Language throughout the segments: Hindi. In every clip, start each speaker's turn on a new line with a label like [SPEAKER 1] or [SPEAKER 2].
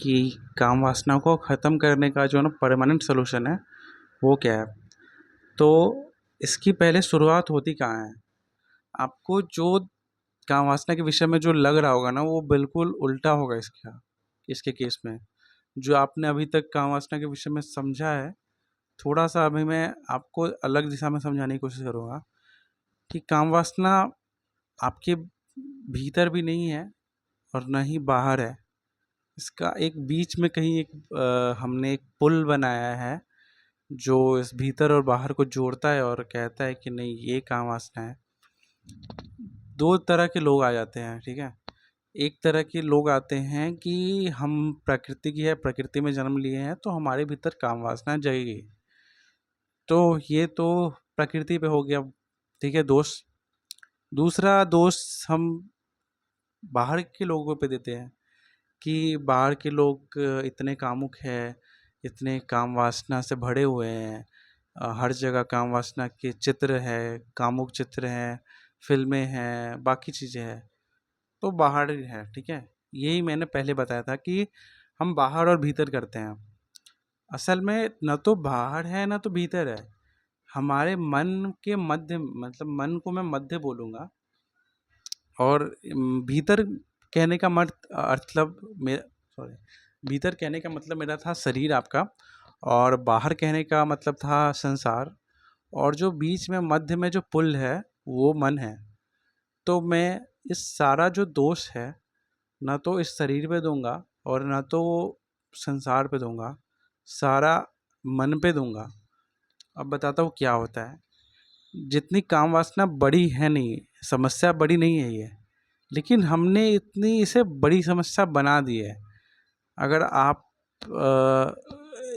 [SPEAKER 1] कि काम वासना को ख़त्म करने का जो ना परमानेंट सॉल्यूशन है वो क्या है। तो इसकी पहले शुरुआत होती कहाँ है। आपको जो काम वासना के विषय में जो लग रहा होगा ना वो बिल्कुल उल्टा होगा इसका, इसके केस में। जो आपने अभी तक काम वासना के विषय में समझा है, थोड़ा सा अभी मैं आपको अलग दिशा में समझाने की कोशिश करूँगा कि काम वासना आपके भीतर भी नहीं है और ना ही बाहर है। इसका एक बीच में कहीं एक हमने एक पुल बनाया है जो इस भीतर और बाहर को जोड़ता है और कहता है कि नहीं ये काम वासना है। दो तरह के लोग आ जाते हैं, ठीक है। एक तरह के लोग आते हैं कि हम प्रकृति की है, प्रकृति में जन्म लिए हैं तो हमारे भीतर काम वासना जगेगी। तो ये तो प्रकृति पे हो गया, ठीक है, दोष। दूसरा दोष हम बाहर के लोगों पे देते हैं कि बाहर के लोग इतने कामुक हैं, इतने काम वासना से भरे हुए हैं। हर जगह काम वासना के चित्र है, कामुक चित्र हैं, फिल्में हैं, बाकी चीज़ें हैं। तो बाहर ही है, ठीक है। यही मैंने पहले बताया था कि हम बाहर और भीतर करते हैं। असल में न तो बाहर है न तो भीतर है। हमारे मन के मध्य, मतलब मन को मैं मध्य बोलूँगा। और भीतर कहने का मतलब मेरा, सॉरी, भीतर कहने का मतलब मेरा था शरीर आपका, और बाहर कहने का मतलब था संसार, और जो बीच में मध्य में जो पुल है वो मन है। तो मैं इस सारा जो दोष है ना तो इस शरीर पे दूंगा और ना तो संसार पे दूंगा, सारा मन पे दूंगा। अब बताता हूँ क्या होता है। जितनी काम वासना बड़ी है नहीं, समस्या बड़ी नहीं है ये, लेकिन हमने इतनी इसे बड़ी समस्या बना दी है। अगर आप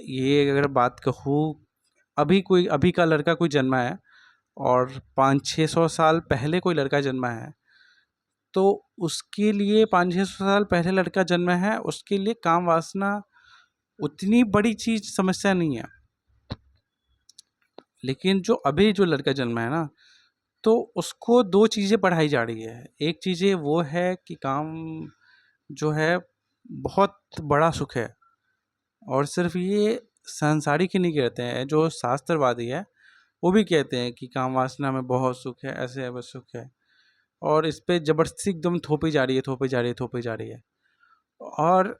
[SPEAKER 1] ये अगर बात कहूँ, अभी का लड़का कोई जन्मा है और 500-600 साल पहले कोई लड़का जन्मा है, तो उसके लिए 500-600 साल पहले लड़का जन्मा है, उसके लिए काम वासना उतनी बड़ी चीज समस्या नहीं है। लेकिन जो अभी जो लड़का जन्मा है ना, तो उसको दो चीज़ें पढ़ाई जा रही है। एक चीज़ें वो है कि काम जो है बहुत बड़ा सुख है, और सिर्फ ये सांसारिक ही नहीं कहते हैं, जो शास्त्रवादी है वो भी कहते हैं कि काम वासना में बहुत सुख है, ऐसे है वो सुख है। और इस पे जबरदस्ती एकदम थोपी जा रही है, थोपी जा रही है, थोपी जा रही है। और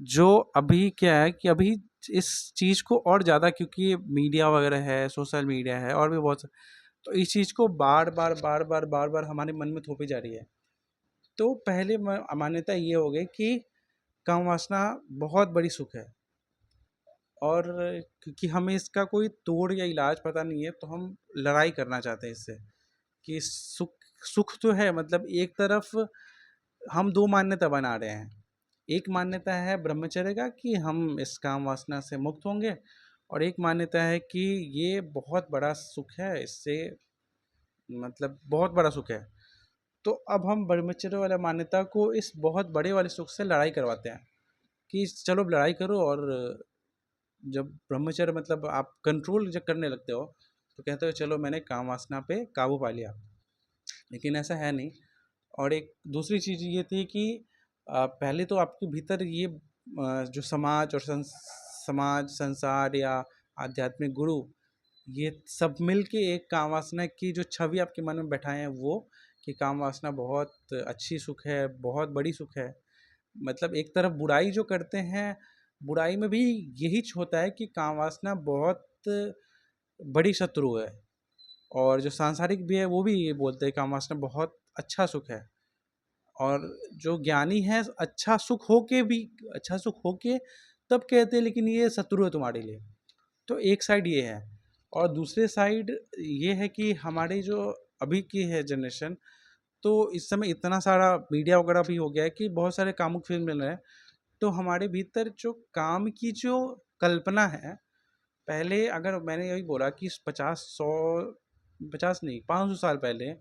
[SPEAKER 1] जो अभी क्या है कि अभी इस चीज़ को और ज़्यादा, क्योंकि मीडिया वगैरह है, सोशल मीडिया है और भी बहुत, तो इस चीज़ को बार बार बार बार बार बार हमारे मन में थोपी जा रही है। तो पहले मान्यता ये हो गई कि काम वासना बहुत बड़ी सुख है, और क्योंकि हमें इसका कोई तोड़ या इलाज पता नहीं है तो हम लड़ाई करना चाहते हैं इससे कि सुख, सुख तो है, मतलब एक तरफ हम दो मान्यता बना रहे हैं। एक मान्यता है ब्रह्मचर्य का कि हम इस काम वासना से मुक्त होंगे, और एक मान्यता है कि ये बहुत बड़ा सुख है, इससे मतलब बहुत बड़ा सुख है। तो अब हम ब्रह्मचर्य वाला मान्यता को इस बहुत बड़े वाले सुख से लड़ाई करवाते हैं कि चलो अब लड़ाई करो। और जब ब्रह्मचर्य मतलब आप कंट्रोल जब करने लगते हो तो कहते हो चलो मैंने काम वासना पे काबू पा लिया, लेकिन ऐसा है नहीं। और एक दूसरी चीज़ ये थी कि पहले तो आपके भीतर ये जो समाज और समाज, संसार या आध्यात्मिक गुरु, ये सब मिल के एक काम वासना की जो छवि आपके मन में बैठाए हैं वो, कि काम वासना बहुत अच्छी सुख है, बहुत बड़ी सुख है। मतलब एक तरफ बुराई जो करते हैं, बुराई में भी यही होता है कि काम वासना बहुत बड़ी शत्रु है। और जो सांसारिक भी है वो भी ये बोलते हैं काम वासना बहुत अच्छा सुख है। और जो ज्ञानी है, अच्छा सुख होके तब कहते हैं लेकिन ये शत्रु है तुम्हारे लिए। तो एक साइड ये है, और दूसरे साइड ये है कि हमारे जो अभी की है जनरेशन, तो इस समय इतना सारा मीडिया वगैरह भी हो गया है कि बहुत सारे कामुक फिल्म मिल रहे हैं। तो हमारे भीतर जो काम की जो कल्पना है, पहले अगर मैंने यही बोला कि 50 नहीं, 500 साल पहले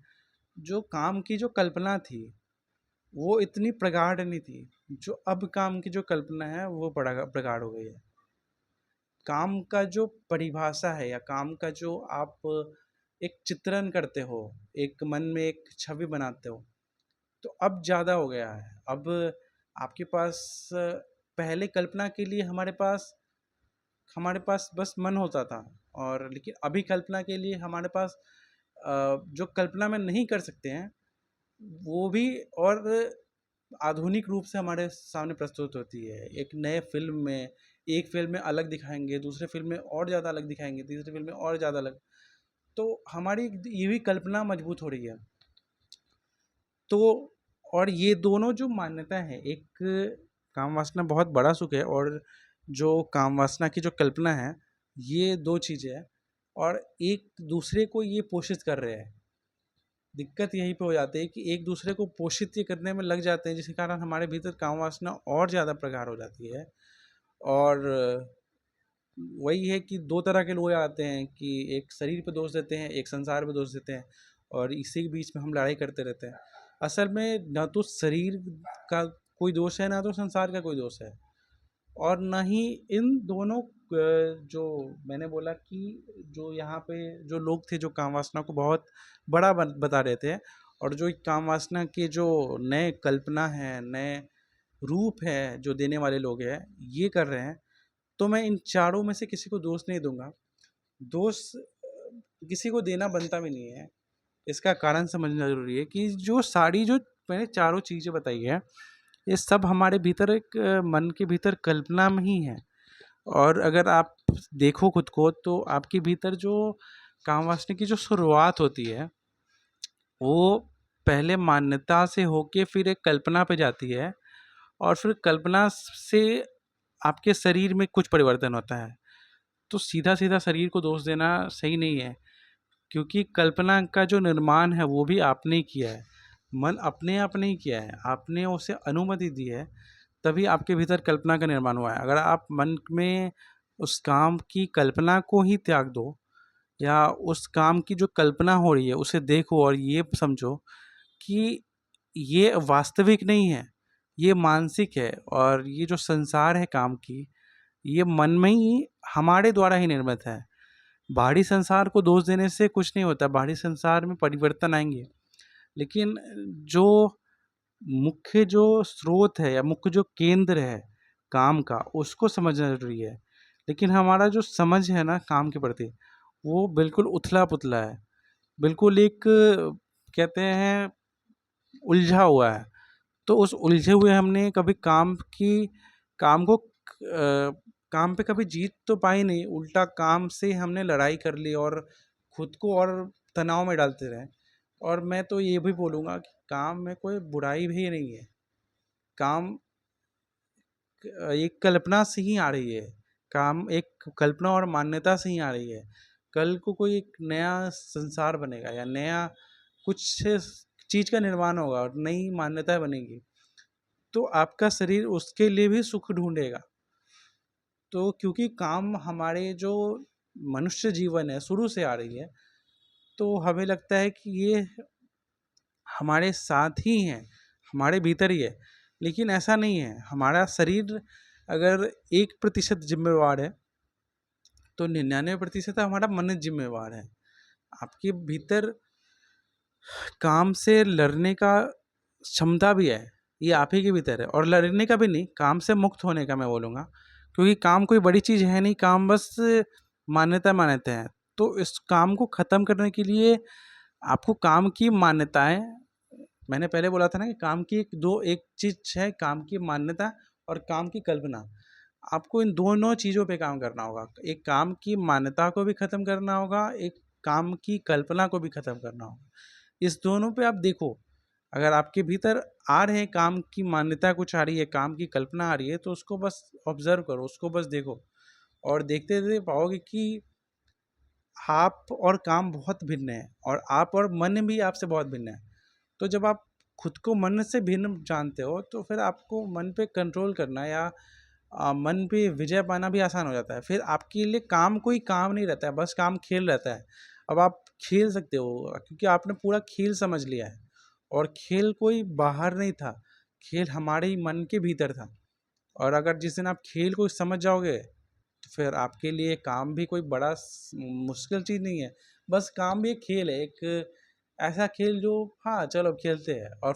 [SPEAKER 1] जो काम की जो कल्पना थी वो इतनी प्रगाढ़ नहीं थी। जो अब काम की जो कल्पना है वो बड़ा प्रगाढ़ हो गई है। काम का जो परिभाषा है, या काम का जो आप एक चित्रण करते हो, एक मन में एक छवि बनाते हो, तो अब ज़्यादा हो गया है। अब आपके पास पहले कल्पना के लिए हमारे पास बस मन होता था, और लेकिन अभी कल्पना के लिए हमारे पास जो कल्पना में नहीं कर सकते हैं वो भी और आधुनिक रूप से हमारे सामने प्रस्तुत होती है। एक नए फ़िल्म में, एक फ़िल्म में अलग दिखाएँगे, दूसरे फ़िल्म में और ज़्यादा अलग दिखाएँगे, तीसरी फ़िल्म में और ज़्यादा अलग। तो हमारी ये भी कल्पना मजबूत हो रही है। तो और ये दोनों जो मान्यता है, एक काम वासना बहुत बड़ा सुख है, और जो काम वासना की जो कल्पना है, ये 2 चीज़ें हैं, और एक दूसरे को ये पोषित कर रहे हैं। दिक्कत यहीं पे हो जाती है कि एक दूसरे को पोषित ये करने में लग जाते हैं, जिसके कारण हमारे भीतर काम वासना और ज़्यादा प्रगाढ़ हो जाती है। और वही है कि 2 तरह के लोग आते हैं कि एक शरीर पे दोष देते हैं, एक संसार पे दोष देते हैं, और इसी के बीच में हम लड़ाई करते रहते हैं। असल में ना तो शरीर का कोई दोष है, ना तो संसार का कोई दोष है, और ना ही इन दोनों जो मैंने बोला कि जो यहाँ पे जो लोग थे जो काम वासना को बहुत बड़ा बता रहे थे, और जो काम वासना के जो नए कल्पना है, नए रूप है जो देने वाले लोग हैं, ये कर रहे हैं। तो मैं इन चारों में से किसी को दोष नहीं दूंगा। दोष किसी को देना बनता भी नहीं है। इसका कारण समझना जरूरी है कि जो मैंने चारों चीज़ें बताई है, ये सब हमारे भीतर एक मन के भीतर कल्पना में ही है। और अगर आप देखो खुद को, तो आपके भीतर जो काम वासना की जो शुरुआत होती है, वो पहले मान्यता से होके फिर एक कल्पना पे जाती है, और फिर कल्पना से आपके शरीर में कुछ परिवर्तन होता है। तो सीधा सीधा शरीर को दोष देना सही नहीं है, क्योंकि कल्पना का जो निर्माण है वो भी आपने ही किया है। मन अपने आप नहीं किया है, आपने उसे अनुमति दी है, तभी आपके भीतर कल्पना का निर्माण हुआ है। अगर आप मन में उस काम की कल्पना को ही त्याग दो, या उस काम की जो कल्पना हो रही है उसे देखो और ये समझो कि ये वास्तविक नहीं है, ये मानसिक है, और ये जो संसार है काम की, ये मन में ही हमारे द्वारा ही निर्मित है। बाहरी संसार को दोष देने से कुछ नहीं होता, बाहरी संसार में परिवर्तन आएंगे, लेकिन जो मुख्य जो स्रोत है या मुख्य जो केंद्र है काम का, उसको समझना जरूरी है। लेकिन हमारा जो समझ है ना काम के प्रति, वो बिल्कुल उथला पुथला है, बिल्कुल एक कहते हैं उलझा हुआ है। तो उस उलझे हुए हमने कभी काम को काम पे कभी जीत तो पाई नहीं, उल्टा काम से हमने लड़ाई कर ली और खुद को और तनाव में डालते रहे। और मैं तो ये भी बोलूँगा कि काम में कोई बुराई भी नहीं है। काम एक कल्पना से ही आ रही है, काम एक कल्पना और मान्यता से ही आ रही है। कल को कोई एक नया संसार बनेगा, या नया कुछ चीज़ का निर्माण होगा और नई मान्यताएं बनेगी, तो आपका शरीर उसके लिए भी सुख ढूंढेगा। तो क्योंकि काम हमारे जो मनुष्य जीवन है शुरू से आ रही है, तो हमें लगता है कि ये हमारे साथ ही हैं, हमारे भीतर ही है। लेकिन ऐसा नहीं है। हमारा शरीर अगर 1% जिम्मेवार है, तो 99% हमारा मन जिम्मेवार है। आपके भीतर काम से लड़ने का क्षमता भी है, ये आप ही के भीतर है। और लड़ने का भी नहीं, काम से मुक्त होने का मैं बोलूँगा, क्योंकि काम कोई बड़ी चीज़ है नहीं, काम बस मान्यता है। तो इस काम को ख़त्म करने के लिए आपको काम की मान्यताएं, मैंने पहले बोला था ना कि काम की एक चीज़ है, काम की मान्यता और काम की कल्पना। आपको इन दोनों चीज़ों पे काम करना होगा। एक काम की मान्यता को भी ख़त्म करना होगा, एक काम की कल्पना को भी ख़त्म करना होगा। इस दोनों पे आप देखो, अगर आपके भीतर आ रहे हैं, काम की मान्यता कुछ आ रही है, काम की कल्पना आ रही है, तो उसको बस ऑब्जर्व करो, उसको बस देखो, और देखते देखते पाओगे कि आप और काम बहुत भिन्न है, और आप और मन भी आपसे बहुत भिन्न है। तो जब आप खुद को मन से भिन्न जानते हो, तो फिर आपको मन पे कंट्रोल करना या मन पे विजय पाना भी आसान हो जाता है। फिर आपके लिए काम कोई काम नहीं रहता है, बस काम खेल रहता है। अब आप खेल सकते हो, क्योंकि आपने पूरा खेल समझ लिया है, और खेल कोई बाहर नहीं था, खेल हमारे ही मन के भीतर था। और अगर जिस दिन आप खेल को समझ जाओगे, तो फिर आपके लिए काम भी कोई बड़ा मुश्किल चीज़ नहीं है। बस काम भी एक खेल है, एक ऐसा खेल जो हाँ चलो खेलते हैं। और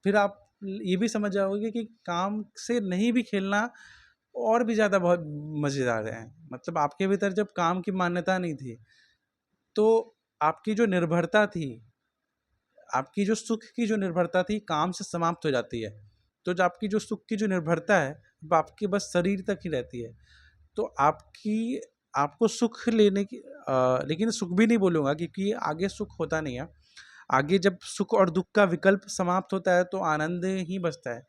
[SPEAKER 1] फिर आप ये भी समझ जाओगे कि काम से नहीं भी खेलना और भी ज़्यादा बहुत मज़ेदार है। मतलब आपके भीतर जब काम की मान्यता नहीं थी, तो आपकी जो निर्भरता थी, आपकी जो सुख की जो निर्भरता थी काम से समाप्त हो जाती है। तो जो आपकी जो सुख की जो निर्भरता है, वो आपके बस शरीर तक ही रहती है। तो आपको सुख लेने की लेकिन सुख भी नहीं बोलूँगा, क्योंकि आगे सुख होता नहीं है। आगे जब सुख और दुःख का विकल्प समाप्त होता है तो आनंद ही बचता है।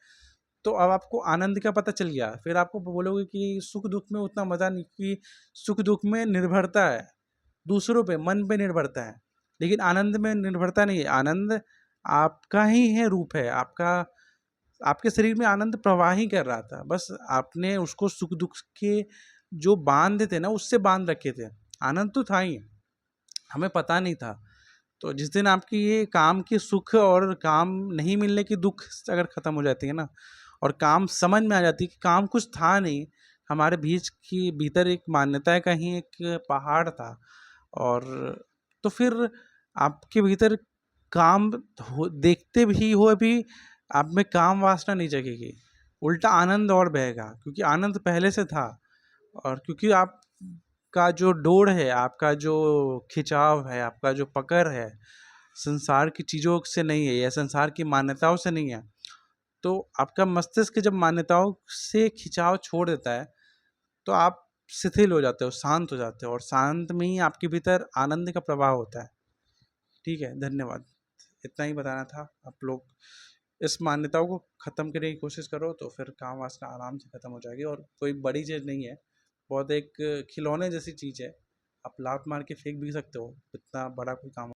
[SPEAKER 1] तो अब आपको आनंद का पता चल गया, फिर आपको बोलोगे कि सुख-दुःख में उतना मज़ा नहीं, कि सुख-दुःख में निर्भरता है, दूसरों पे, मन पे निर्भरता है। लेकिन आनंद में निर्भरता नहीं है, आनंद आपका ही है, रूप है, आपके शरीर में आनंद प्रवाह ही कर रहा था। बस आपने उसको सुख-दुःख के जो बांध थे ना, उससे बांध रखे थे। आनंद तो था ही, हमें पता नहीं था। तो जिस दिन आपकी ये काम की सुख और काम नहीं मिलने की दुःख अगर ख़त्म हो जाती है ना, और काम समझ में आ जाती है कि काम कुछ था नहीं, हमारे बीच की भीतर एक मान्यता का ही एक पहाड़ था। और तो फिर आपके भीतर काम हो, देखते भी हो भी आप में काम वासना नहीं जगेगी, उल्टा आनंद और बहेगा, क्योंकि आनंद पहले से था। और क्योंकि आपका जो डोर है, आपका जो खिंचाव है, आपका जो पकड़ है, संसार की चीज़ों से नहीं है या संसार की मान्यताओं से नहीं है। तो आपका मस्तिष्क जब मान्यताओं से खिंचाव छोड़ देता है, तो आप शिथिल हो जाते हो, शांत हो जाते हो, और शांत में ही आपके भीतर आनंद का प्रवाह होता है। ठीक है, धन्यवाद। इतना ही बताना था। आप लोग इस मान्यताओं को ख़त्म करने की कोशिश करो, तो फिर काम वासना आराम से ख़त्म हो जाएगी, और कोई बड़ी चीज़ नहीं है, बहुत एक खिलौने जैसी चीज़ है। आप लात मार के फेंक भी सकते हो, इतना बड़ा कोई काम